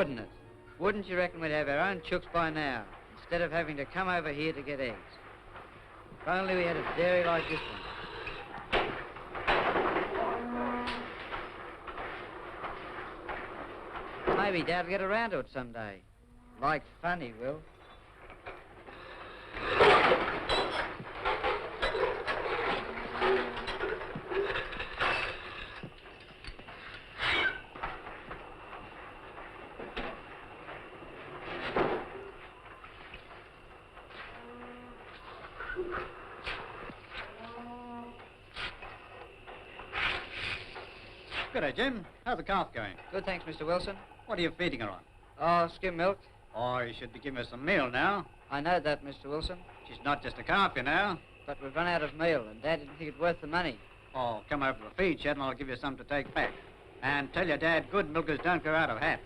wouldn't it? Wouldn't you reckon we'd have our own chooks by now, instead of having to come over here to get eggs? If only we had a dairy like this one. Maybe Dad'll get around to it someday. Like fun, he will. G'day, Jim. How's the calf going? Good, thanks, Mr. Wilson. What are you feeding her on? Oh, skim milk. Oh, you should be giving her some meal now. I know that, Mr. Wilson. She's not just a calf, you know. But we've run out of meal, and Dad didn't think it worth the money. Oh, come over to the feed shed and I'll give you some to take back. And tell your Dad good milkers don't go out of hats.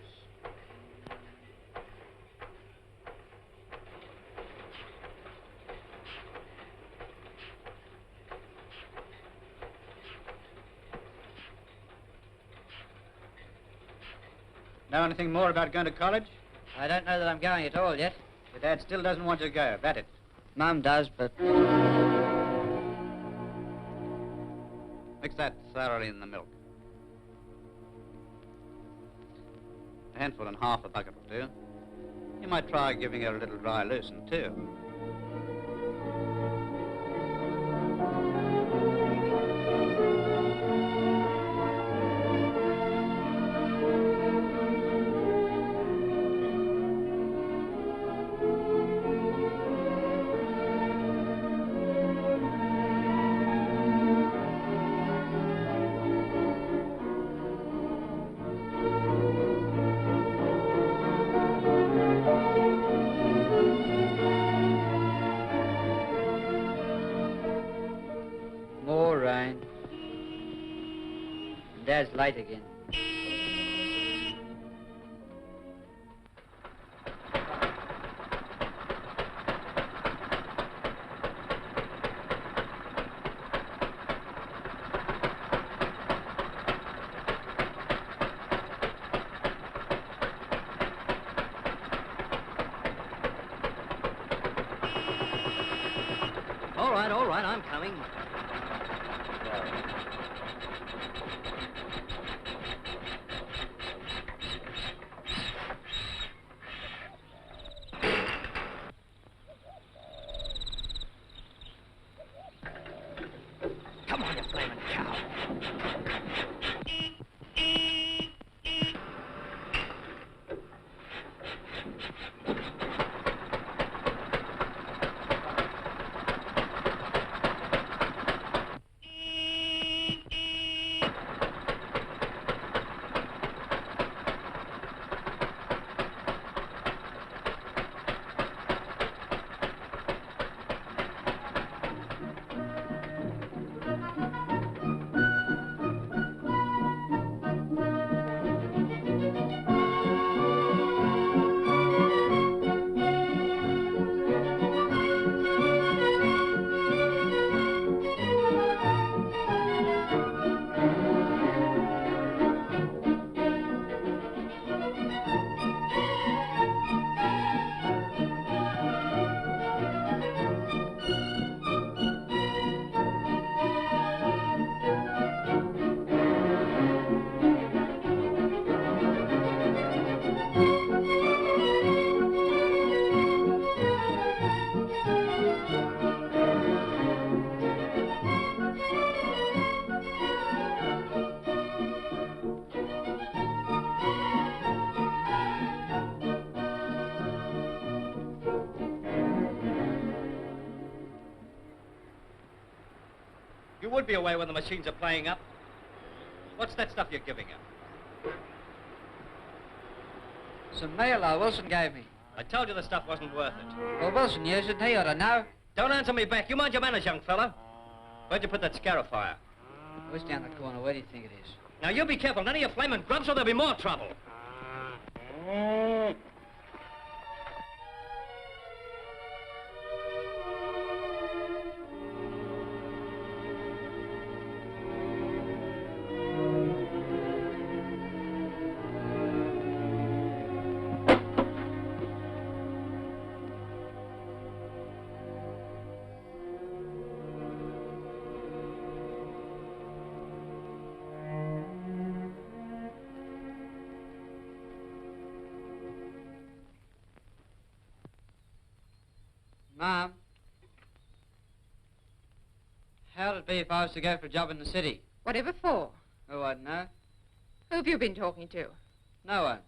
Know anything more about going to college? I don't know that I'm going at all yet. Your Dad still doesn't want you to go, that it? Mum does, but... Mix that thoroughly in the milk. A handful and half a bucket will do. You might try giving her a little dry loosen, too. Dad's late again. All right, I'm coming. Come on, you flaming cow. You would be away when the machines are playing up. What's that stuff you're giving her? Some meal Wilson gave me. I told you the stuff wasn't worth it. Well, Wilson used it. He ought to know. Don't answer me back. You mind your manners, young fella. Where'd you put that scarifier? It's down the corner. Where do you think it is? Now, you be careful. None of you flaming grubs or there'll be more trouble. Mum, how'd it be if I was to go for a job in the city? Whatever for? Oh, I don't know. Who have you been talking to? No one.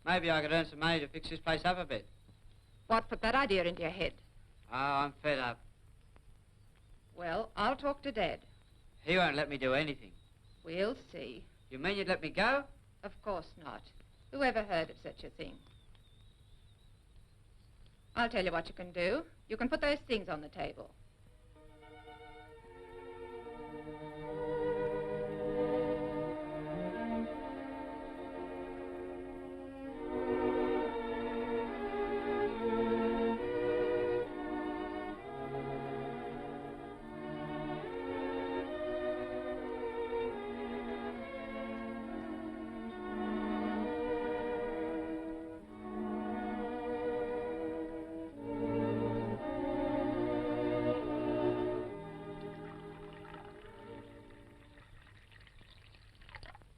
Maybe I could earn some money to fix this place up a bit. What put that idea into your head? Oh, I'm fed up. Well, I'll talk to Dad. He won't let me do anything. We'll see. You mean you'd let me go? Of course not. Who ever heard of such a thing? I'll tell you what you can do. You can put those things on the table.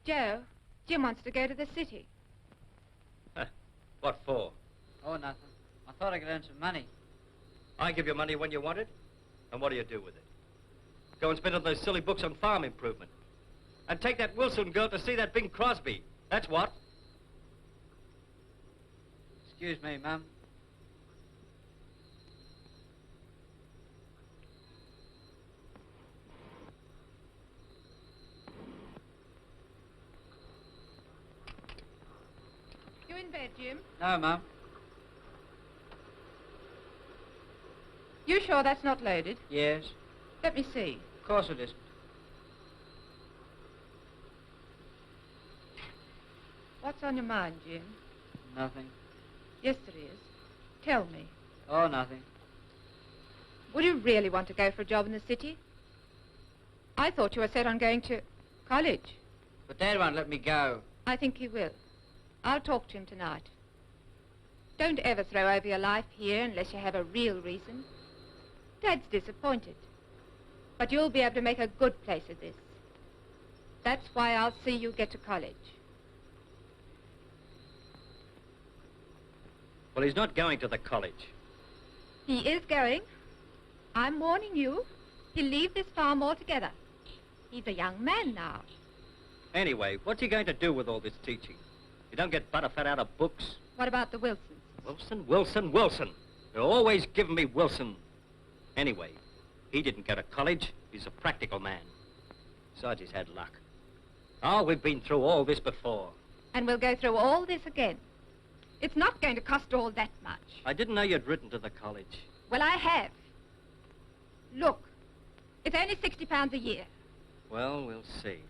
Joe, Jim wants to go to the city. What for? Oh, nothing. I thought I could earn some money. I give you money when you want it, and what do you do with it? Go and spend on those silly books on farm improvement. And take that Wilson girl to see that Bing Crosby. That's what. Excuse me, Mum. You in bed, Jim? No, Mum. You sure that's not loaded? Yes. Let me see. Of course it isn't. What's on your mind, Jim? Nothing. Yes, there is. Tell me. Oh, nothing. Would you really want to go for a job in the city? I thought you were set on going to college. But Dad won't let me go. I think he will. I'll talk to him tonight. Don't ever throw over your life here unless you have a real reason. Dad's disappointed. But you'll be able to make a good place of this. That's why I'll see you get to college. Well, he's not going to the college. He is going. I'm warning you. He'll leave this farm altogether. He's a young man now. Anyway, what's he going to do with all this teaching? You don't get butterfat out of books. What about the Wilsons? Wilson, Wilson, Wilson. They're always giving me Wilson. Anyway, he didn't go to college. He's a practical man. Besides, he's had luck. Oh, we've been through all this before. And we'll go through all this again. It's not going to cost all that much. I didn't know you'd written to the college. Well, I have. Look, it's only £60 a year. Well, we'll see.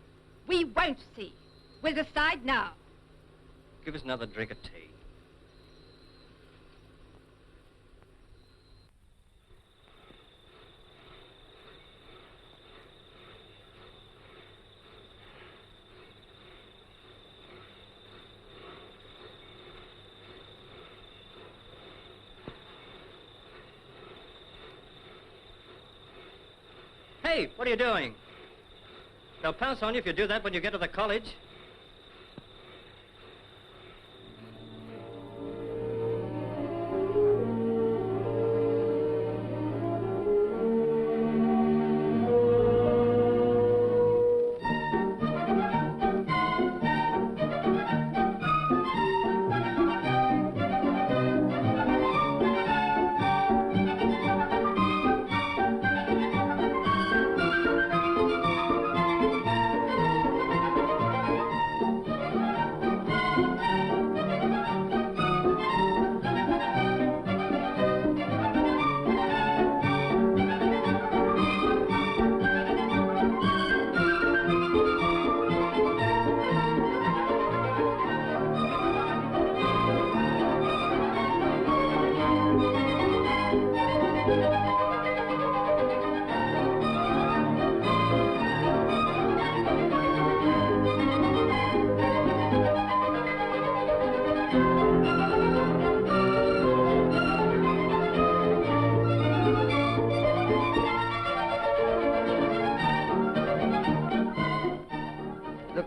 We won't see. We'll decide now. Give us another drink of tea. Hey, what are you doing? They'll pounce on you if you do that when you get to the college.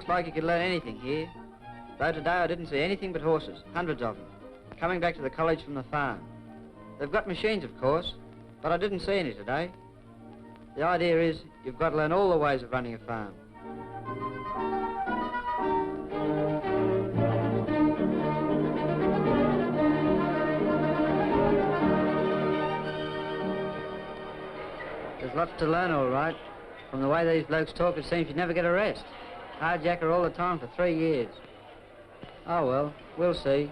Like you could learn anything here. Though today I didn't see anything but horses, hundreds of them, coming back to the college from the farm. They've got machines, of course, but I didn't see any today. The idea is you've got to learn all the ways of running a farm. There's lots to learn, all right. From the way these blokes talk, it seems you never get a rest. Hardjacker all the time for 3 years. Oh, well, we'll see.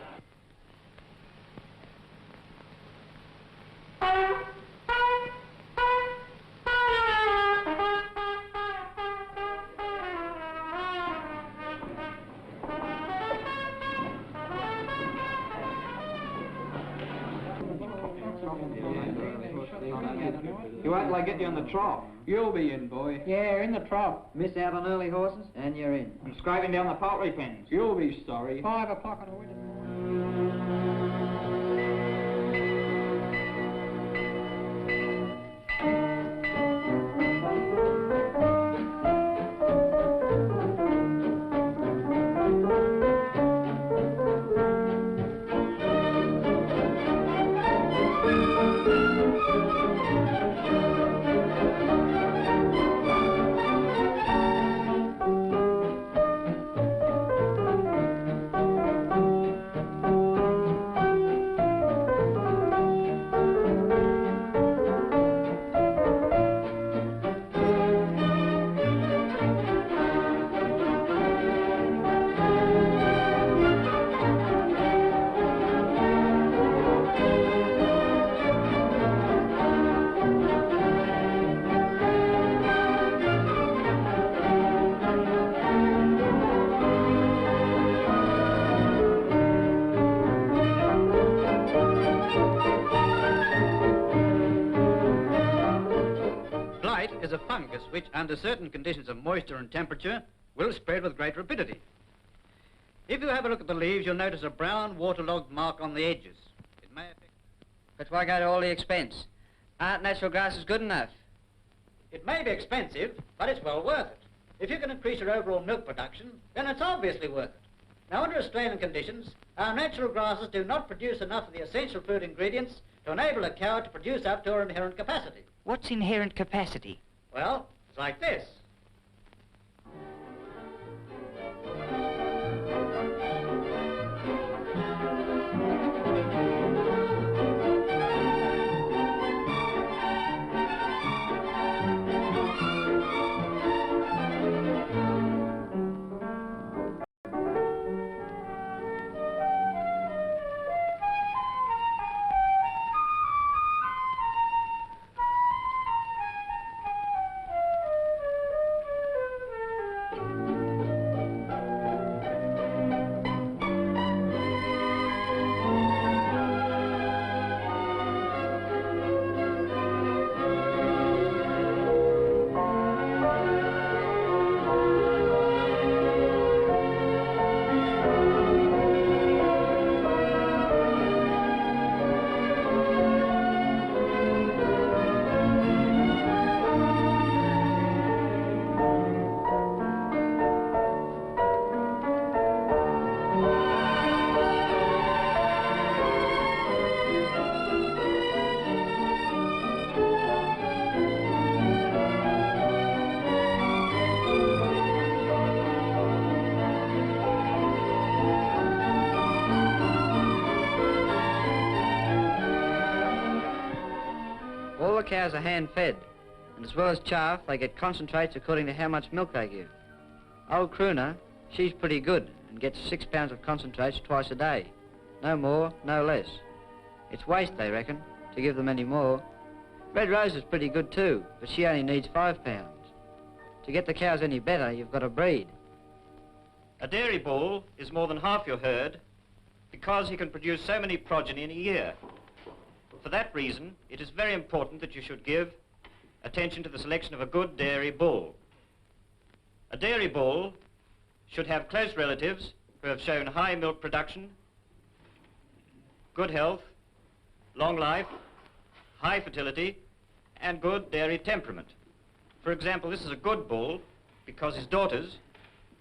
You wait till I get you on the trough. You'll be in, boy. Yeah, in the trough. Miss out on early horses, and you're in. I'm scraping down the poultry pens. You'll be sorry. 5 o'clock on a winter morning. Is a fungus which, under certain conditions of moisture and temperature, will spread with great rapidity. If you have a look at the leaves, you'll notice a brown waterlogged mark on the edges. It may affect... But why go to all the expense? Aren't natural grasses good enough? It may be expensive, but it's well worth it. If you can increase your overall milk production, then it's obviously worth it. Now, under Australian conditions, our natural grasses do not produce enough of the essential food ingredients to enable a cow to produce up to her inherent capacity. What's inherent capacity? Well, it's like this. All the cows are hand-fed, and as well as chaff, they get concentrates according to how much milk they give. Old Crooner, she's pretty good and gets 6 pounds of concentrates twice a day. No more, no less. It's waste, they reckon, to give them any more. Red Rose is pretty good too, but she only needs 5 pounds. To get the cows any better, you've got to breed. A dairy bull is more than half your herd because he can produce so many progeny in a year. For that reason, it is very important that you should give attention to the selection of a good dairy bull. A dairy bull should have close relatives who have shown high milk production, good health, long life, high fertility, and good dairy temperament. For example, this is a good bull because his daughters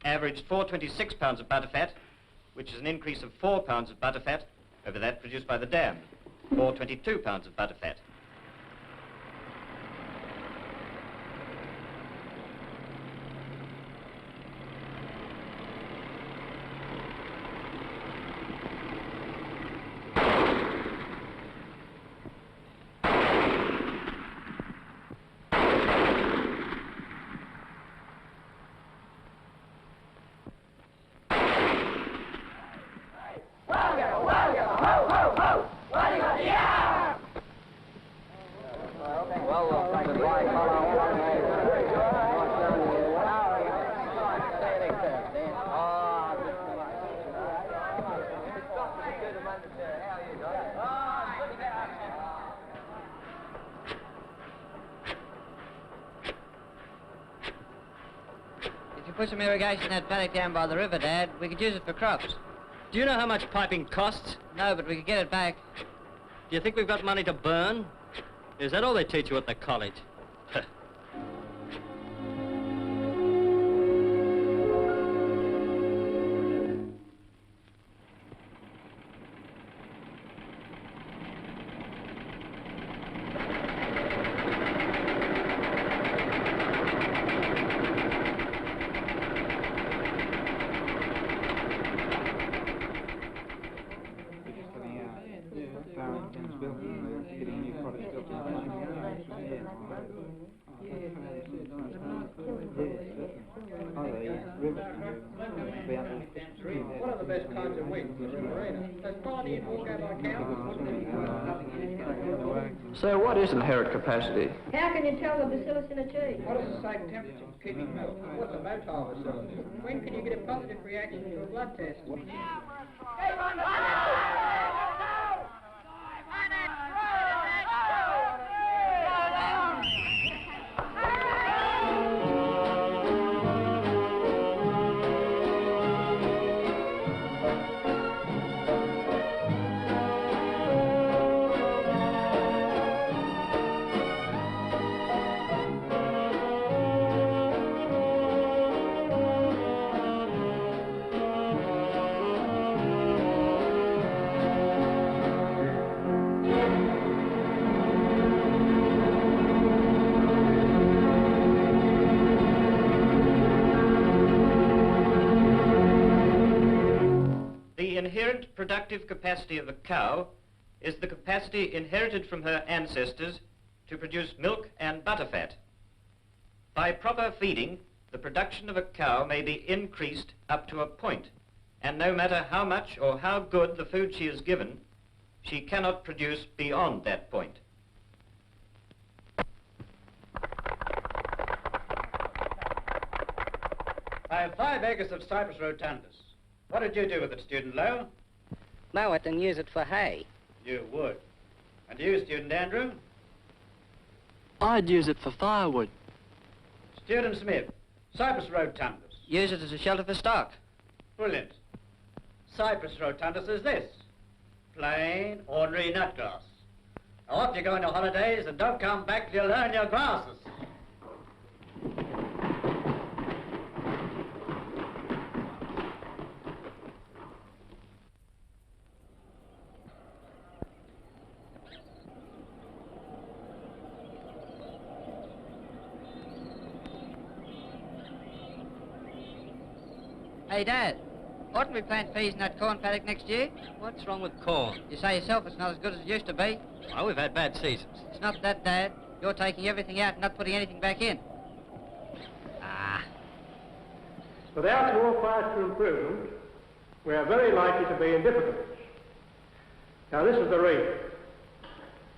averaged 426 pounds of butterfat, which is an increase of 4 pounds of butterfat over that produced by the dam. or 22 pounds of butterfat. If you put some irrigation in that paddock down by the river, Dad, we could use it for crops. Do you know how much piping costs? No, but we could get it back. Do you think we've got money to burn? Is that all they teach you at the college? One of the best kinds of wheat was Riverina. There's plenty in Hawkesbury County. So what is inherent capacity? How can you tell the bacillus in a cheese? What is the safe temperature for keeping milk? What's a motile bacillus? When can you get a positive reaction to a blood test? The inherent productive capacity of a cow is the capacity inherited from her ancestors to produce milk and butterfat. By proper feeding, the production of a cow may be increased up to a point, and no matter how much or how good the food she is given, she cannot produce beyond that point. I have 5 acres of Cyprus rotundus. What did you do with it, Student Lowe? Mow it and use it for hay. You would. And you, Student Andrew? I'd use it for firewood. Student Smith, Cyprus rotundus. Use it as a shelter for stock. Brilliant. Cyprus rotundus is this. Plain, ordinary nutgrass. Now off you go on your holidays and don't come back till you learn your grasses. Hey, Dad, oughtn't we plant peas in that corn paddock next year? What's wrong with corn? You say yourself it's not as good as it used to be. Well, we've had bad seasons. It's not that, Dad. You're taking everything out and not putting anything back in. Without more faster improvement, we are very likely to be in difficulties. Now, this is the reason.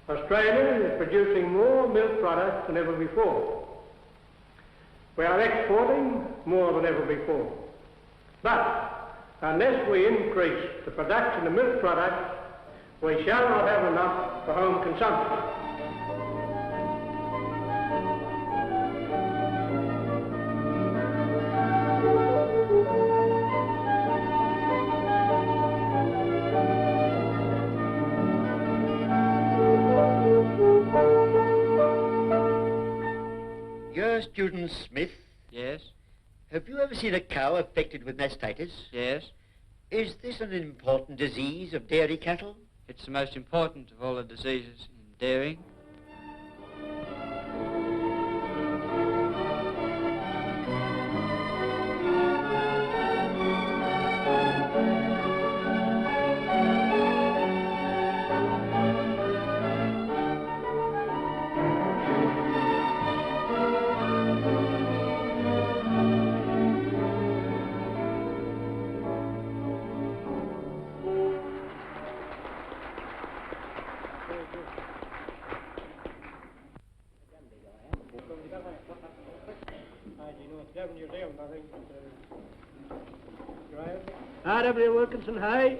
Australia is producing more milk products than ever before. We are exporting more than ever before. But unless we increase the production of milk products, we shall not have enough for home consumption. You're Student Smith. Yes? Have you ever seen a cow affected with mastitis? Yes? Is this an important disease of dairy cattle? It's the most important of all the diseases in dairying. R.W. Wilkinson Hay,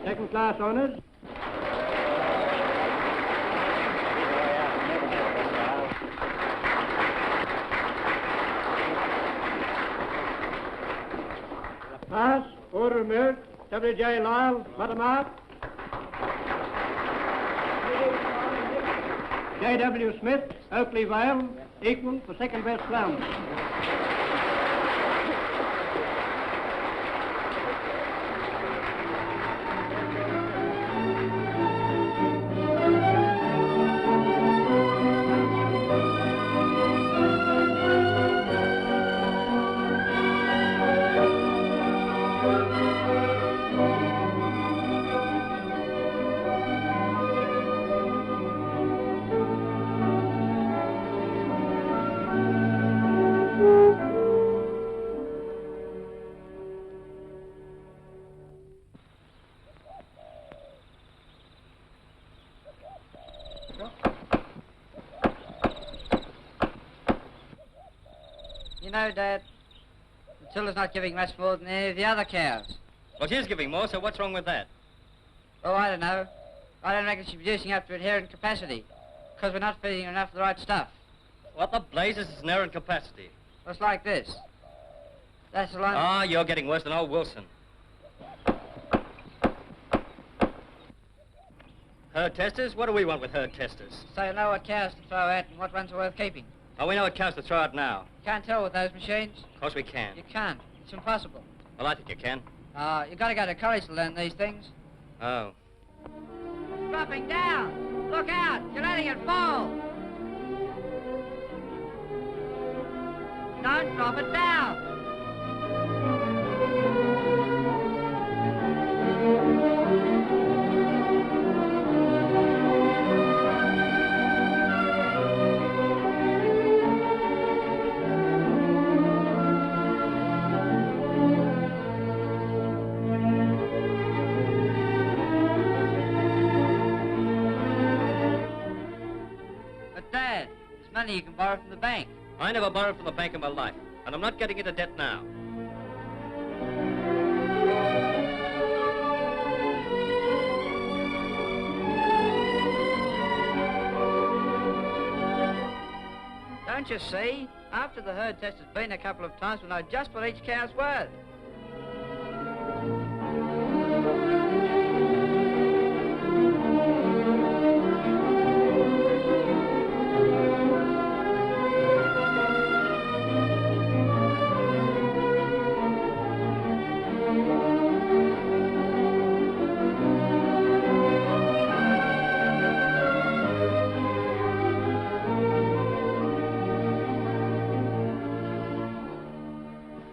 second class honours. Pass, order of merit, W.J. Lyle, bottom mark. J.W. Smith, Oakley Vale, equal for second best flounder. You know, Dad, Matilda's not giving much more than any of the other cows. Well, she's giving more, so what's wrong with that? Oh, I don't know. I don't reckon she's producing up to inherent capacity, because we're not feeding her enough of the right stuff. What the blazes is inherent capacity? Well, it's like this. That's the line... Ah, you're getting worse than old Wilson. Herd testers? What do we want with herd testers? So you know what cows to throw out and what ones are worth keeping. Oh, we know what cows to throw out now. You can't tell with those machines. Of course we can. You can't. It's impossible. Well, I think you can. You've got to go to college to learn these things. Oh. Dropping down. Look out. You're letting it fall. Don't drop it down. Dad, it's money you can borrow from the bank. I never borrowed from the bank in my life, and I'm not getting into debt now. Don't you see? After the herd test has been a couple of times, we'll know just what each cow's worth.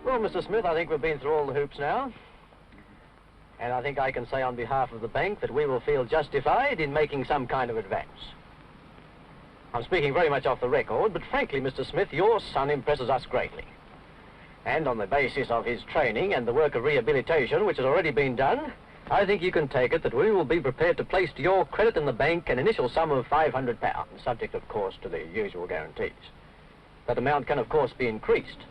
Well, Mr. Smith, I think we've been through all the hoops now. And I think I can say on behalf of the bank that we will feel justified in making some kind of advance. I'm speaking very much off the record, but frankly, Mr. Smith, your son impresses us greatly. And on the basis of his training and the work of rehabilitation which has already been done, I think you can take it that we will be prepared to place to your credit in the bank an initial sum of £500, subject, of course, to the usual guarantees. That amount can, of course, be increased.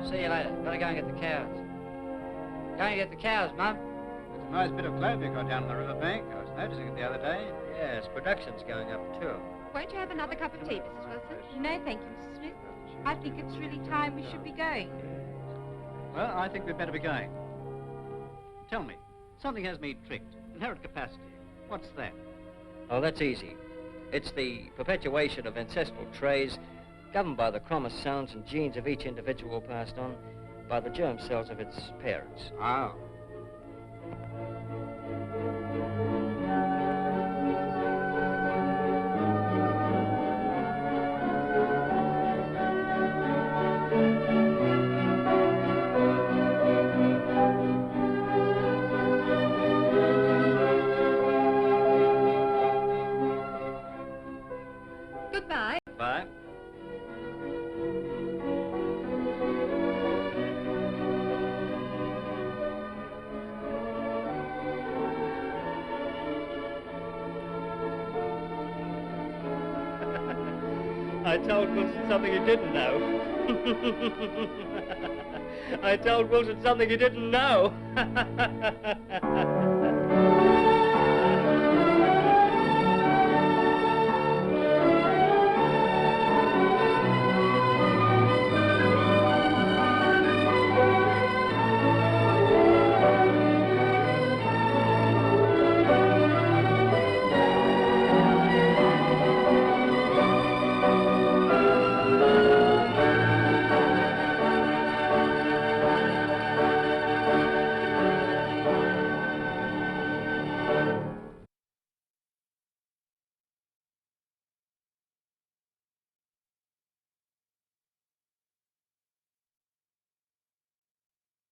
See you later. Gotta go and get the cows. Go and get the cows, Mum. It's a nice bit of clover you got down on the riverbank. I was noticing it the other day. Yes, production's going up too. Won't you have another cup of tea, Mrs. Wilson? No, thank you, Mrs. Smith. I think it's really time we should be going. Well, I think we'd better be going. Tell me, something has me tricked. Inherent capacity. What's that? Oh, that's easy. It's the perpetuation of ancestral traits governed by the chromosomes and genes of each individual passed on by the germ cells of its parents. Oh. Goodbye. Bye. I told Wilson something he didn't know. I told Wilson something he didn't know.